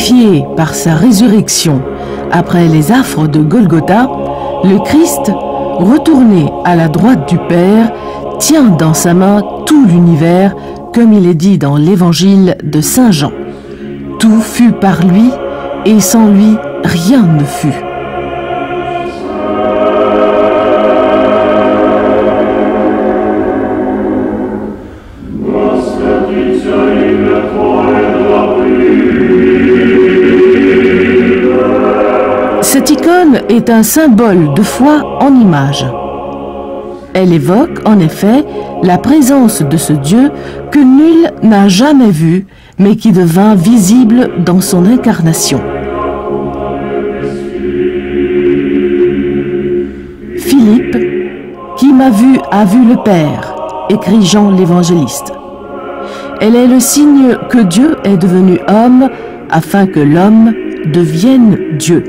purifié par sa résurrection après les affres de Golgotha, le Christ, retourné à la droite du Père, tient dans sa main tout l'univers, comme il est dit dans l'évangile de Saint Jean. Tout fut par lui, et sans lui, rien ne fut. Cette icône est un symbole de foi en image. Elle évoque en effet la présence de ce Dieu que nul n'a jamais vu, mais qui devint visible dans son incarnation. Philippe, qui m'a vu a vu le Père, écrit Jean l'évangéliste. Elle est le signe que Dieu est devenu homme afin que l'homme devienne Dieu.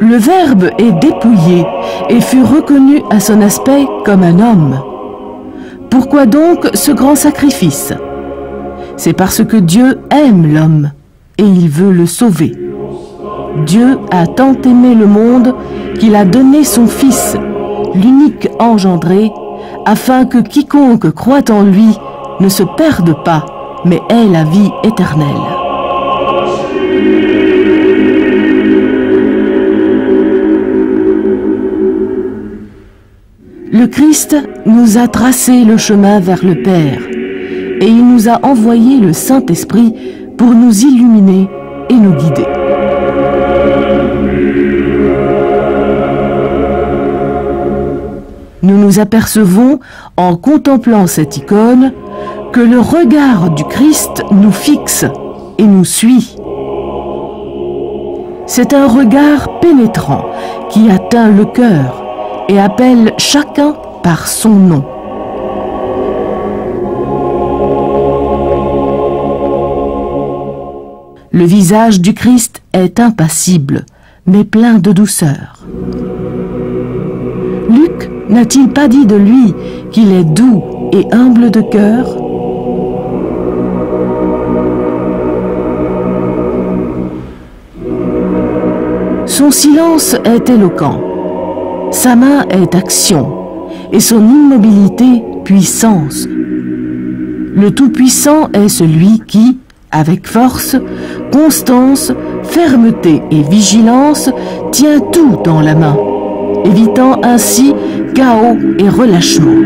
Le Verbe est dépouillé et fut reconnu à son aspect comme un homme. Pourquoi donc ce grand sacrifice? C'est parce que Dieu aime l'homme et il veut le sauver. Dieu a tant aimé le monde qu'il a donné son Fils, l'unique engendré, afin que quiconque croit en lui ne se perde pas, mais ait la vie éternelle. Le Christ nous a tracé le chemin vers le Père et il nous a envoyé le Saint-Esprit pour nous illuminer et nous guider. Nous nous apercevons, en contemplant cette icône, que le regard du Christ nous fixe et nous suit. C'est un regard pénétrant qui atteint le cœur et appelle chacun par son nom. Le visage du Christ est impassible, mais plein de douceur. Luc n'a-t-il pas dit de lui qu'il est doux et humble de cœur? Son silence est éloquent. Sa main est action, et son immobilité puissance. Le Tout-Puissant est celui qui, avec force, constance, fermeté et vigilance, tient tout dans la main, évitant ainsi chaos et relâchement.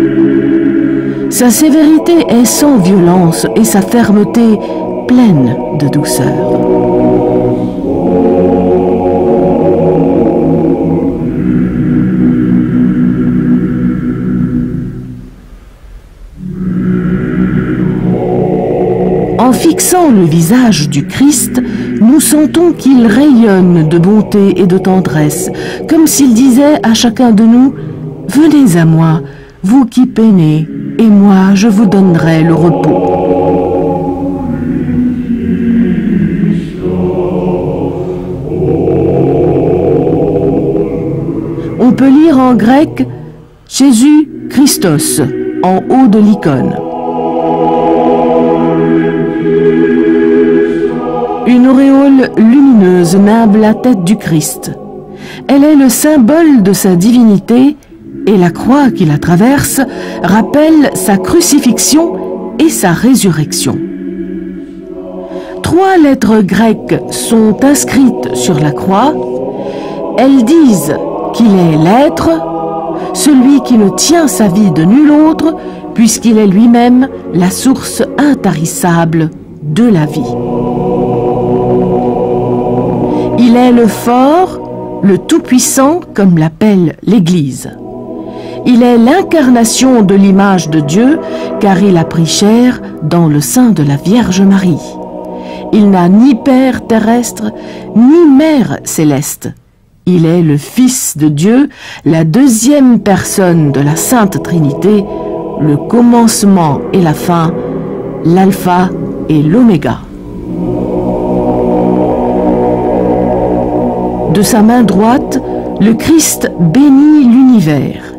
Sa sévérité est sans violence et sa fermeté pleine de douceur. En fixant le visage du Christ, nous sentons qu'il rayonne de bonté et de tendresse, comme s'il disait à chacun de nous « Venez à moi, vous qui peinez, et moi je vous donnerai le repos. » On peut lire en grec « Jésus Christos » en haut de l'icône. Une auréole lumineuse nimbe la tête du Christ. Elle est le symbole de sa divinité et la croix qui la traverse rappelle sa crucifixion et sa résurrection. 3 lettres grecques sont inscrites sur la croix. Elles disent qu'il est l'être, celui qui ne tient sa vie de nul autre, puisqu'il est lui-même la source intarissable de la vie. Il est le fort, le tout-puissant, comme l'appelle l'Église. Il est l'incarnation de l'image de Dieu, car il a pris chair dans le sein de la Vierge Marie. Il n'a ni père terrestre, ni mère céleste. Il est le Fils de Dieu, la 2e personne de la Sainte Trinité, le commencement et la fin, l'alpha et l'oméga. De sa main droite, le Christ bénit l'univers.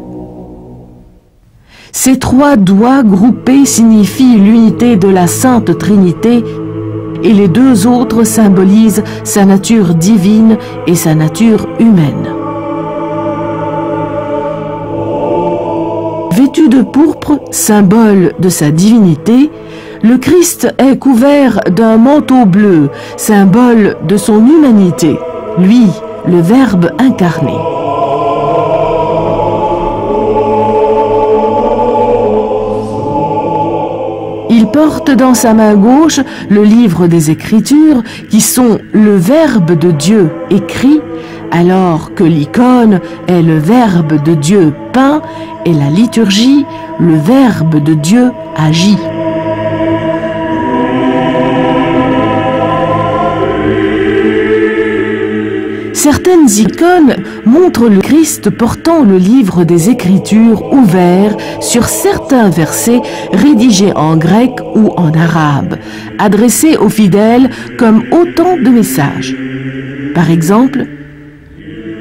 Ces trois doigts groupés signifient l'unité de la Sainte Trinité et les deux autres symbolisent sa nature divine et sa nature humaine. Vêtu de pourpre, symbole de sa divinité, le Christ est couvert d'un manteau bleu, symbole de son humanité, lui, le Verbe incarné. Il porte dans sa main gauche le livre des Écritures qui sont le Verbe de Dieu écrit, alors que l'icône est le Verbe de Dieu peint et la liturgie le Verbe de Dieu agi. Certaines icônes montrent le Christ portant le livre des Écritures ouvert sur certains versets rédigés en grec ou en arabe, adressés aux fidèles comme autant de messages. Par exemple,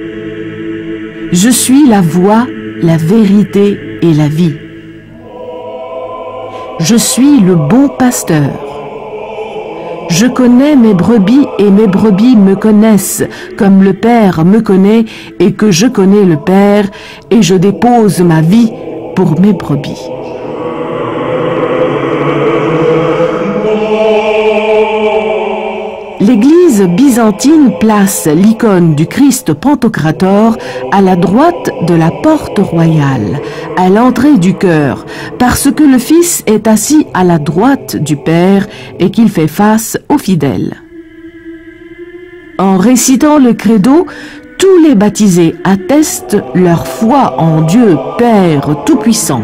« Je suis la voie, la vérité et la vie. Je suis le bon pasteur. Je connais mes brebis et mes brebis me connaissent, comme le Père me connaît et que je connais le Père, et je dépose ma vie pour mes brebis. » L'Église byzantine place l'icône du Christ Pantocrator à la droite de la porte royale, à l'entrée du chœur, parce que le Fils est assis à la droite du Père et qu'il fait face aux fidèles. En récitant le credo, tous les baptisés attestent leur foi en Dieu Père Tout-Puissant.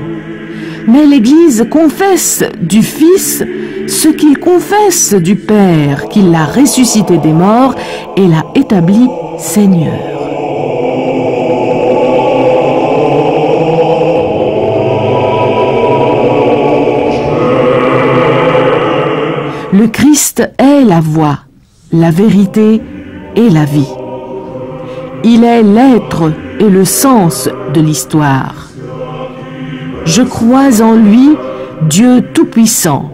Mais l'Église confesse du Fils ce qu'il confesse du Père, qui l'a ressuscité des morts et l'a établi Seigneur. Le Christ est la voie, la vérité et la vie. Il est l'être et le sens de l'histoire. Je crois en lui, Dieu Tout-Puissant,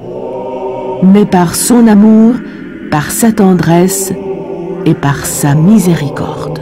mais par son amour, par sa tendresse et par sa miséricorde.